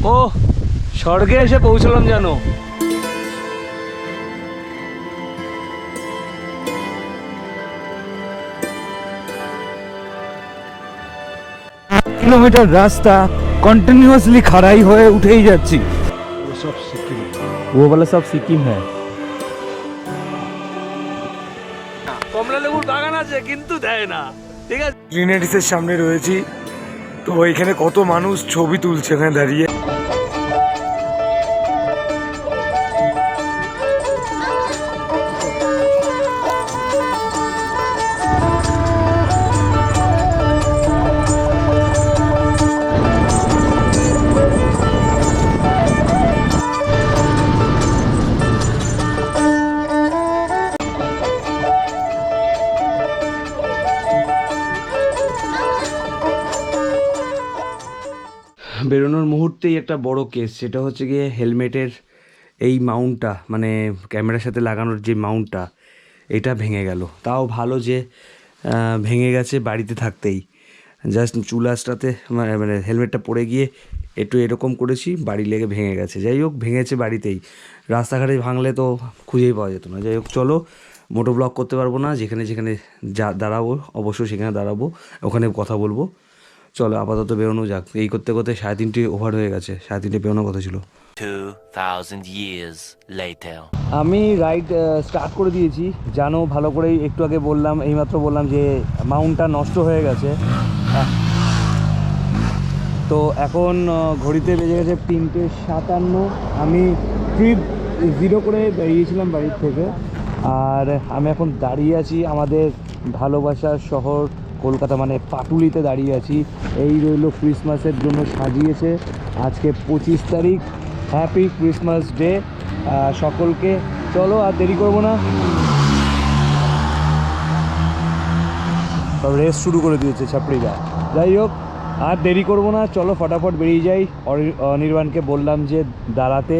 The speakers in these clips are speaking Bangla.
ও স্বর্গে এসে পৌঁছলাম জানো। কিলোমিটার রাস্তা কন্টিনিউয়াসলি খাড়াই হয়ে উঠেই যাচ্ছি। वो वाला सब सिक्किम है। কমলা লেবুর বাগান আছে কিন্তু দেয় না, ঠিক আছে। গ্রিনারিসের সামনে রয়েছি, তো এখানে কত মানুষ ছবি তুলছে এখানে দাঁড়িয়ে। বেরোনোর মুহূর্তেই একটা বড় কেস, সেটা হচ্ছে গিয়ে হেলমেটের এই মাউন্টটা, মানে ক্যামেরার সাথে লাগানোর যে মাউন্টটা, এটা ভেঙে গেল। তাও ভালো যে ভেঙে গেছে বাড়িতে থাকতেই, জাস্ট চুলাসটাতে মানে হেলমেটটা পড়ে গিয়ে একটু এরকম করেছি, বাড়ি লেগে ভেঙে গেছে। যাই হোক, ভেঙেছে বাড়িতেই, রাস্তাঘাটে ভাঙলে তো খুঁজেই পাওয়া যেত না। যাই হোক, চলো, মোটো ব্লগ করতে পারবো না, যেখানে যেখানে দাঁড়াবো অবশ্যই সেখানে দাঁড়াবো, ওখানে কথা বলবো। চলো আপাতত বেরোনো যাক। এই করতে করতে 3:30 ওভার হয়ে গেছে, 3:30 বেরোনোর কথা ছিল। 2000 years later. আমি রাইড স্টার্ট করে দিয়েছি, জানো ভালো করেই, একটু আগে বললাম, এইমাত্র বললাম যে মাউন্টটা নষ্ট হয়ে গেছে। তো এখন ঘড়িতে বেজে গেছে 3:57। আমি ট্রিপ 0 করে বেরিয়েছিলাম বাড়ির থেকে, আর আমি এখন দাঁড়িয়ে আছি আমাদের ভালোবাসার শহর কলকাতা, মানে পাটুলিতে দাঁড়িয়ে আছি। এই রইল ক্রিসমাসের জন্য সাজিয়েছে, আজকে 25 তারিখ। হ্যাপি ক্রিসমাস ডে সকলকে। চলো আর দেরি করবো না, রেস শুরু করে দিয়েছে ছাপড়িরা। যাই হোক, আর দেরি করবো না, চলো ফটাফট বেরিয়ে যাই। অনির্বাণকে বললাম যে দাঁড়াতে,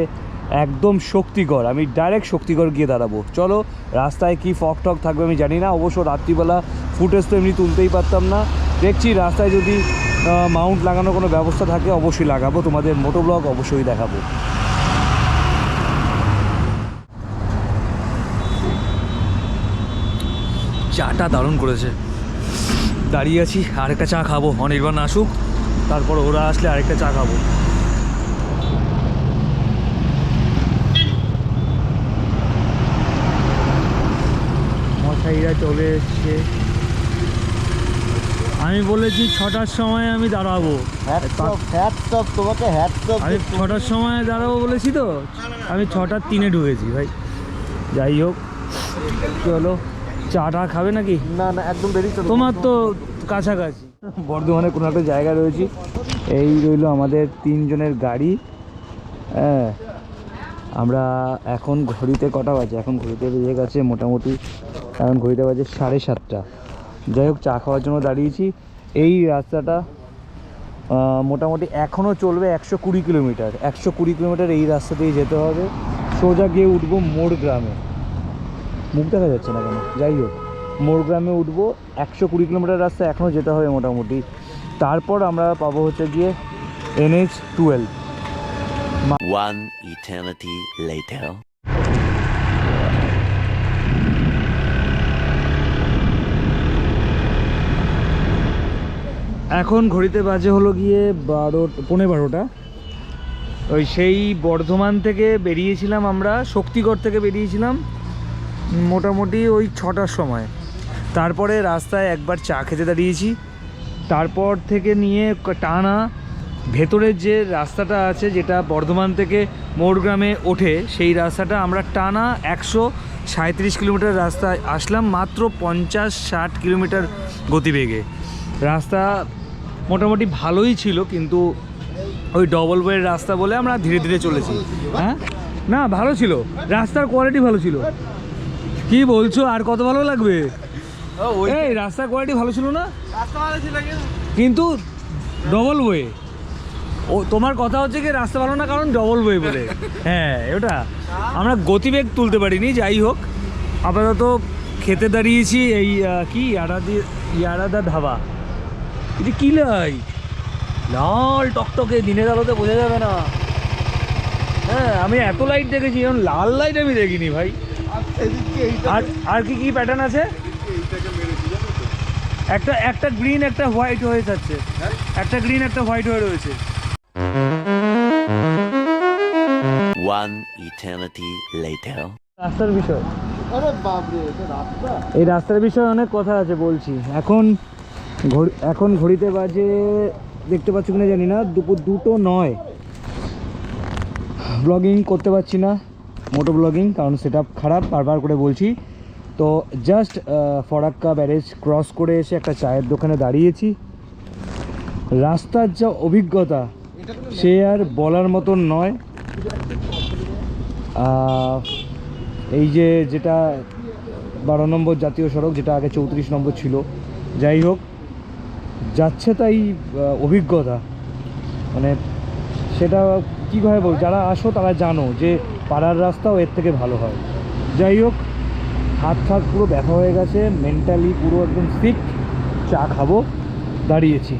একদম শক্তিগড়, আমি ডাইরেক্ট শক্তিগড় গিয়ে দাঁড়াবো। চলো, রাস্তায় কি ফগ টক থাকবে আমি জানি না, অবশ্য রাত্রিবেলা ফুটেজ তো এমনি তুলতেই পারতাম না। দেখছি রাস্তায় যদি মাউন্ট লাগানোর কোনো ব্যবস্থা থাকে অবশ্যই লাগাবো, তোমাদের মোটো ব্লগ অবশ্যই দেখাবো। চাটা দারুণ করেছে, দাঁড়িয়ে আছি, আরেকটা চা খাবো, অনির্বাণ আসুক, তারপর ওরা আসলে আরেকটা চা খাবো। মশাইরা চলে এসছে, আমি বলেছি 6টার সময় আমি দাঁড়াবো, তোমাকে আমি 6টার সময় দাঁড়াবো বলেছি, তো আমি 6:03 ঢুকেছি ভাই। যাই হোক, চলো, চাটা খাবে নাকি? না না, একদম দেরি। তোমার তো কাছাকাছি, বর্ধমানে কোনো একটা জায়গায় রয়েছি। এই রইল আমাদের 3 জনের গাড়ি। হ্যাঁ, আমরা এখন ঘড়িতে কটা বাজে, এখন ঘড়িতে বেজে গেছে মোটামুটি, এখন ঘড়িতে বাজে 7:30। যাই হোক, চা খাওয়ার জন্য দাঁড়িয়েছি। এই রাস্তাটা মোটামুটি এখনও চলবে 120 কিলোমিটার। 120 কিলোমিটার এই রাস্তা দিয়ে যেতে হবে, সোজা গিয়ে উঠবো মোড় গ্রামে। মুখ দেখা যাচ্ছে না কেন? যাই হোক, মোড় গ্রামে উঠবো। 120 কিলোমিটার রাস্তা এখনও যেতে হবে মোটামুটি। তারপর আমরা পাবো হচ্ছে গিয়ে NH-12। One eternity later. এখন ঘড়িতে বাজে হলো গিয়ে 12:15। ওই সেই বর্ধমান থেকে বেরিয়েছিলাম আমরা, শক্তিগড় থেকে বেরিয়েছিলাম মোটামুটি ওই 6টার সময়। তারপরে রাস্তায় একবার চা খেতে দাঁড়িয়েছি, তারপর থেকে নিয়ে টানা ভেতরের যে রাস্তাটা আছে, যেটা বর্ধমান থেকে মোড়গ্রামে ওঠে, সেই রাস্তাটা আমরা টানা 137 কিলোমিটার রাস্তায় আসলাম মাত্র 50-60 কিলোমিটার গতিবেগে। রাস্তা মোটামুটি ভালোই ছিল, কিন্তু ওই ডবল ওয়ের রাস্তা বলে আমরা ধীরে ধীরে চলেছি। হ্যাঁ, না ভালো ছিল, রাস্তার কোয়ালিটি ভালো ছিল। কি বলছো, আর কত ভালো লাগবে? এই রাস্তার কোয়ালিটি ভালো ছিল না, কিন্তু ডবল ওয়ে। ও তোমার কথা হচ্ছে কি রাস্তা ভালো না কারণ ডবল ওয়ে বলে? হ্যাঁ, ওটা আমরা গতিবেগ তুলতে পারিনি। যাই হোক, আপাতত খেতে দাঁড়িয়েছি এই কি ইয়ারাদা ধাবা। এটা কি লাই লাল টকটকে, দিনের আলোতে বোঝা যাবে না। হ্যাঁ, আমি এত লাইট দেখেছি, এখন লাল লাইট আমি দেখিনি ভাই। আর আর কি কি প্যাটার্ন আছে? একটা গ্রিন একটা হোয়াইট হয়ে যাচ্ছে, একটা গ্রিন একটা হোয়াইট হয়ে রয়েছে। One eternity later. রাস্তার বিষয়, এই রাস্তার বিষয়ে অনেক কথা আছে, বলছি। এখন ঘড়িতে বাজে, দেখতে পাচ্ছ কিনা জানি না, দুপুর 2:09। ব্লগিং করতে পারছি না, মোটো ব্লগিং, কারণ সেট আপ খারাপ, বারবার করে বলছি। তো জাস্ট ফরাক্কা ব্যারেজ ক্রস করে এসে একটা চায়ের দোকানে দাঁড়িয়েছি। রাস্তার যা অভিজ্ঞতা সে আর বলার মতন নয়। এই যেটা 12 নম্বর জাতীয় সড়ক, যেটা আগে 34 নম্বর ছিল, যাই হোক, যাচ্ছে তাই অভিজ্ঞতা, মানে সেটা কীভাবে বল, যারা আসো তারা জানো যে পাড়ার রাস্তাও এর থেকে ভালো হয়। যাই হোক, হাত পুরো ব্যথা হয়ে গেছে, মেন্টালি পুরো একদম ফিট। চা খাবো, দাঁড়িয়েছি।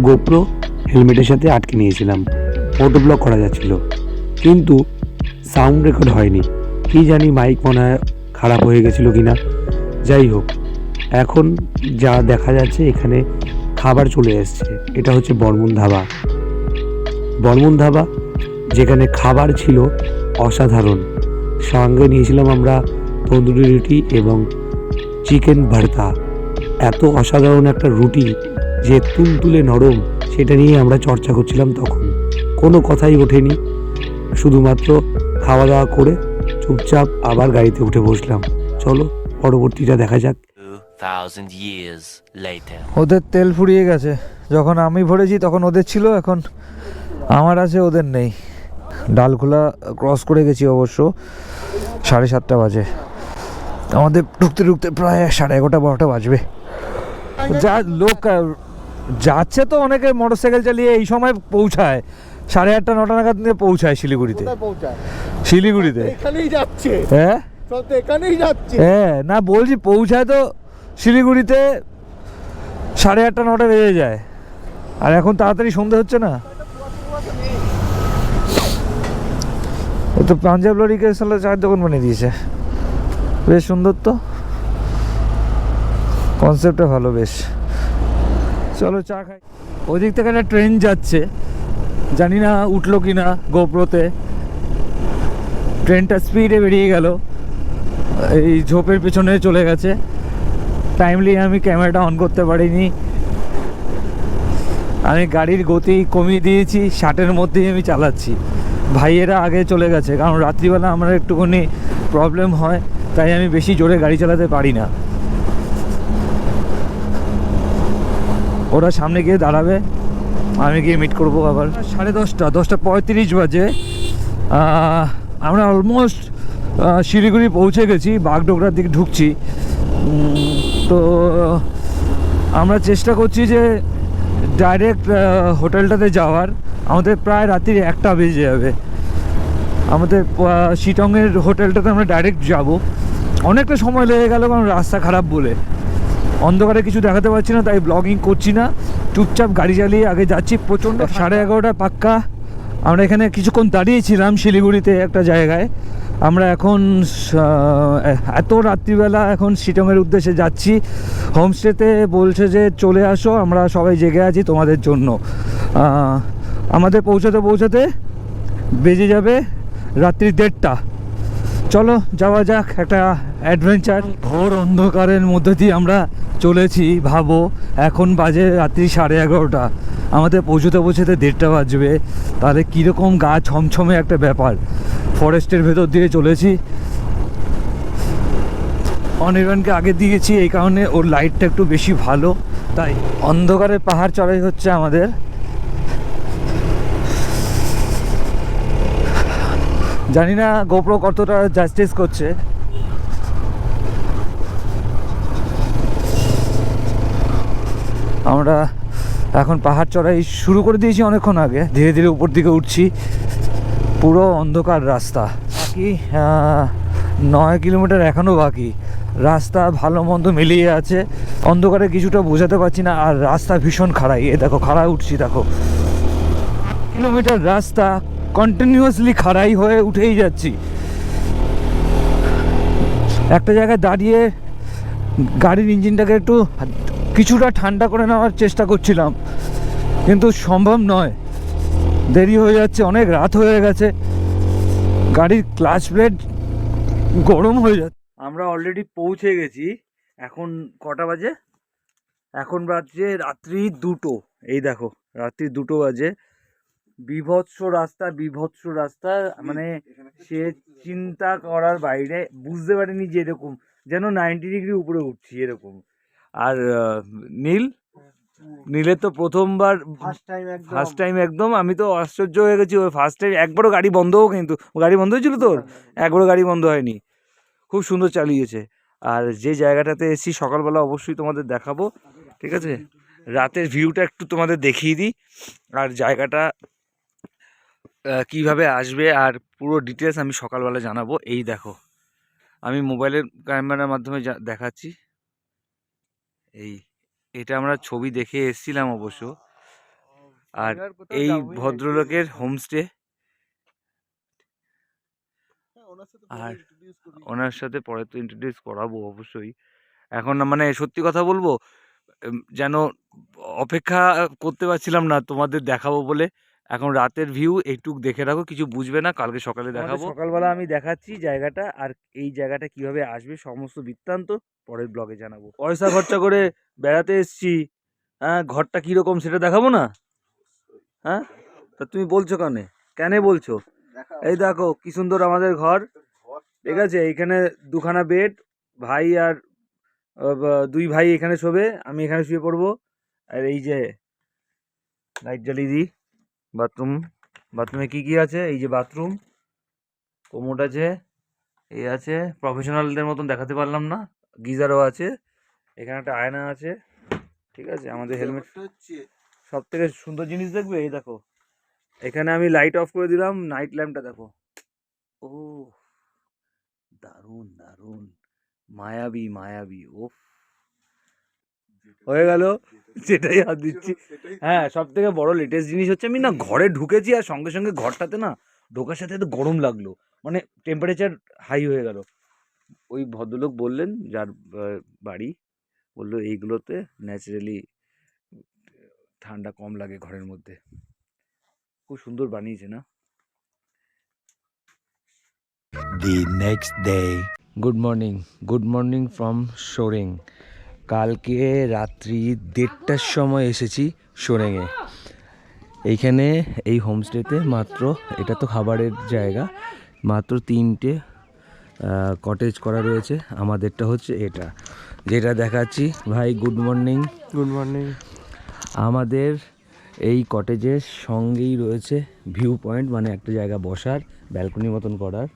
গোপ্রো হেলমেটের সাথে আটকে নিয়েছিলাম, ফটো ব্লগ করা যাচ্ছিল, কিন্তু সাউন্ড রেকর্ড হয়নি। কি জানি মাইক মনে হয় খারাপ হয়ে গেছিলো কিনা। যাই হোক, এখন যা দেখা যাচ্ছে এখানে খাবার চলে এসছে। এটা হচ্ছে বর্মন ধাবা, যেখানে খাবার ছিল অসাধারণ। সঙ্গে নিয়েছিলাম আমরা তন্দুরি রুটি এবং চিকেন ভর্তা। এত অসাধারণ একটা রুটি যে তুলতুলে নরম, সেটা নিয়ে আমরা চর্চা করছিলাম তখন। কোনো কথাই ওঠেনি, শুধুমাত্র খাওয়া দাওয়া করে চুপচাপ আবার গাড়িতে উঠে বসলাম। চলো পরবর্তীটা দেখা যাক। 2000 years later. ওদের তেল ফুরিয়ে গেছে, যখন আমি ভরেছি তখন ওদের ছিল, এখন আমার আছে, ওদের নেই। ডালখোলা ক্রস করে গেছি অবশ্য, 7:30 বাজে। আমাদের ঢুকতে প্রায় 11:30-12টা বাজবে। যা লোক যাচ্ছে, তো অনেকে মোটরসাইকেল চালিয়ে এই সময় পৌঁছায়, 8:30-9টা নাগাদ নিয়ে পৌঁছায় শিলিগুড়িতে। এখানেই যাচ্ছে, হ্যাঁ সব তো এখানেই যাচ্ছে। হ্যাঁ, না বলছি, পৌঁছায় তো শিলিগুড়িতে 8:30-9টা বেজে যায়। আর এখন তাড়াতাড়ি সন্ধে হচ্ছে না। ও তো পাঞ্জাব লরিকে সালা চায়ের দোকান বানিয়ে দিয়েছে, বেশ সুন্দর। তো কনসেপ্টটা ভালো, বেশ। চলো চা খাই। ওদিক থেকে একটা ট্রেন যাচ্ছে, জানি না উঠলো কি না গোপ্রোতে। ট্রেনটা স্পিডে বেরিয়ে গেল, এই ঝোপের পেছনে চলে গেছে। টাইমলি আমি ক্যামেরাটা অন করতে পারিনি। আমি গাড়ির গতি কমিয়ে দিয়েছি, 60-এর মধ্যেই আমি চালাচ্ছি। ভাইয়েরা আগে চলে গেছে, কারণ রাত্রিবেলা আমার একটুখানি প্রবলেম হয়, তাই আমি বেশি জোরে গাড়ি চালাতে পারি না। ওরা সামনে গিয়ে দাঁড়াবে, আমি গিয়ে মিট করবো আবার। 10:30 বাজে। আমরা অলমোস্ট শিলিগুড়ি পৌঁছে গেছি, বাগডোগরার দিকে ঢুকছি। তো আমরা চেষ্টা করছি যে ডাইরেক্ট হোটেলটাতে যাওয়ার। আমাদের প্রায় রাত্রি 1টা বেজে যাবে। আমাদের শিটংয়ের হোটেলটাতে আমরা ডাইরেক্ট যাব। অনেকটা সময় লেগে গেল, কারণ রাস্তা খারাপ বলে। অন্ধকারে কিছু দেখাতে পারছি না, তাই ব্লগিং করছি না, চুপচাপ গাড়ি চালিয়ে আগে যাচ্ছি। প্রচণ্ড 11:30 পাক্কা। আমরা এখানে কিছুক্ষণ দাঁড়িয়েছিলাম শিলিগুড়িতে একটা জায়গায়। আমরা এখন এত রাত্রিবেলা এখন শিটংয়ের উদ্দেশ্যে যাচ্ছি। হোমস্টেতে বলছে যে চলে আসো, আমরা সবাই জেগে আছি তোমাদের জন্য। আমাদের পৌঁছাতে বেজে যাবে রাত্রি 1:30। চলো যাওয়া যাক, একটা অ্যাডভেঞ্চার। ঘোর অন্ধকারের মধ্যে দিয়ে আমরা চলেছি। ভাবো, এখন বাজে রাত্রি 11:30, আমাদের পৌঁছতে 1:30 বাজবে। তাহলে কীরকম গা ছমছমে একটা ব্যাপার। ফরেস্টের ভেতর দিয়ে চলেছি। অনির্বাণকে আগে দিয়েছি, এই কারণে ওর লাইটটা একটু বেশি ভালো, তাই অন্ধকারে পাহাড় চড়াই হচ্ছে আমাদের। জানি না গোপ্রো কতটা জাস্টিস করছে। আমরা এখন পাহাড় চড়াই শুরু করে দিয়েছি অনেকক্ষণ আগে, ধীরে ধীরে উপর দিকে উঠছি। পুরো অন্ধকার রাস্তা, বাকি 9 কিলোমিটার এখনও বাকি। রাস্তা ভালো মন্দ মিলিয়ে আছে, অন্ধকারে কিছুটা বোঝাতে পারছি না। আর রাস্তা ভীষণ খাড়াই, এ দেখো খাড়াই উঠছি, দেখো কিলোমিটার রাস্তা কন্টিনিউয়াসলি খাড়াই হয়ে উঠেই যাচ্ছি। একটা জায়গায় দাঁড়িয়ে গাড়ির ইঞ্জিনটাকে একটু কিছুটা ঠান্ডা করে নেওয়ার চেষ্টা করছিলাম, কিন্তু সম্ভব নয়, দেরি হয়ে যাচ্ছে, অনেক রাত হয়ে গেছে, গাড়ির ক্লাচ প্লেট গরম হয়ে যাচ্ছে। আমরা অলরেডি পৌঁছে গেছি। এখন কটা বাজে? এখন বাজে রাত্রি 2টো। এই দেখো রাত্রি 2টো বাজে। বিভৎস রাস্তা, বিভৎস রাস্তা, মানে সে চিন্তা করার বাইরে। বুঝতে পারিনি যে এরকম যেন 90 ডিগ্রি উপরে উঠছি এরকম। আর নীলের তো প্রথমবার, ফার্স্ট টাইম একদম। আমি তো আশ্চর্য হয়ে গেছি, ওই ফার্স্ট টাইম একবারও গাড়ি বন্ধও, কিন্তু গাড়ি বন্ধ হয়েছিল তোর? একবারও গাড়ি বন্ধ হয়নি, খুব সুন্দর চালিয়েছে। আর যে জায়গাটাতে এসেছি সকালবেলা অবশ্যই তোমাদের দেখাবো, ঠিক আছে? রাতের ভিউটা একটু তোমাদের দেখিয়ে দিই, আর জায়গাটা কিভাবে আসবে আর পুরো ডিটেলস আমি সকালবেলা জানাবো। এই দেখো আমি মোবাইলের ক্যামেরার মাধ্যমে দেখাচ্ছি। এটা আমরা ছবি দেখে এসেছিলাম অবশ্য। আর এই ভদ্রলোকের হোমস্টে, আর ওনার সাথে পরে তো ইন্ট্রোডিউস করাবো অবশ্যই। এখন মানে সত্যি কথা বলবো, যেন অপেক্ষা করতে পারছিলাম না তোমাদের দেখাবো বলে। এখন রাতের ভিউ এইটুক দেখে রাখো, কিছু বুঝবে না, কালকে সকালে দেখাবো। সকালবেলা আমি দেখাচ্ছি জায়গাটা, আর এই জায়গাটা কিভাবে আসবে সমস্ত বৃত্তান্ত পরের ব্লগে জানাবো। পয়সা খরচা করে বেড়াতে এসছি, হ্যাঁ, ঘরটা কিরকম সেটা দেখাবো না? হ্যাঁ, তা তুমি বলছো কেন বলছো? এই দেখো কি সুন্দর আমাদের ঘর, ঠিক আছে? এইখানে 2খানা বেড, ভাই আর 2 ভাই এখানে শোবে, আমি এখানে শুয়ে পড়বো। আর এই যে লাইট জ্বালিয়ে দিই। বাথরুমে কি আছে? এই যে বাথরুম, কোমোড আছে, এই আছে, প্রফেশনালদের মতন দেখাতে পারলাম না, গিজারও আছে, এখানে একটা আয়না আছে, ঠিক আছে? আমাদের হেলমেট, সব থেকে সুন্দর জিনিস দেখবে, এই দেখো এখানে আমি লাইট অফ করে দিলাম, নাইট ল্যাম্পটা দেখো, ও দারুণ দারুণ, মায়াবী মায়াবী। ও হয়ে গেল, সেটাই হাত দিচ্ছি। হ্যাঁ, সব থেকে বড় লেটেস্ট জিনিস হচ্ছে আমি না ঘরে ঢুকেছি, আর সঙ্গে সঙ্গে ঘরটাতে না ঢোকার সাথে এত গরম লাগলো, মানে টেম্পারেচার হাই হয়ে গেল। ওই ভদ্রলোক বললেন, যার বাড়ি, বললো এইগুলোতে ন্যাচারালি ঠান্ডা কম লাগে ঘরের মধ্যে। খুব সুন্দর বানিয়েছে না? The next day. Good morning from Soreng. কালকে রাত্রি 1:30টার সময় এসেছি সোরেংয়ে। এইখানে এই হোমস্টেতে মাত্র, এটা তো খাবারের জায়গা, মাত্র 3টে কটেজ করা রয়েছে। আমাদেরটা হচ্ছে এটা, যেটা দেখাচ্ছি। ভাই গুড মর্নিং। আমাদের এই কটেজের সঙ্গেই রয়েছে ভিউ পয়েন্ট, মানে একটা জায়গা বসার, ব্যালকনি মতন করার।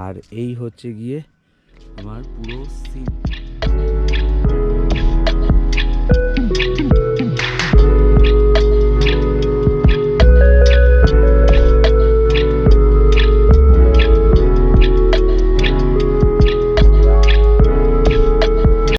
আর এই হচ্ছে গিয়ে আমার পুরো সিন।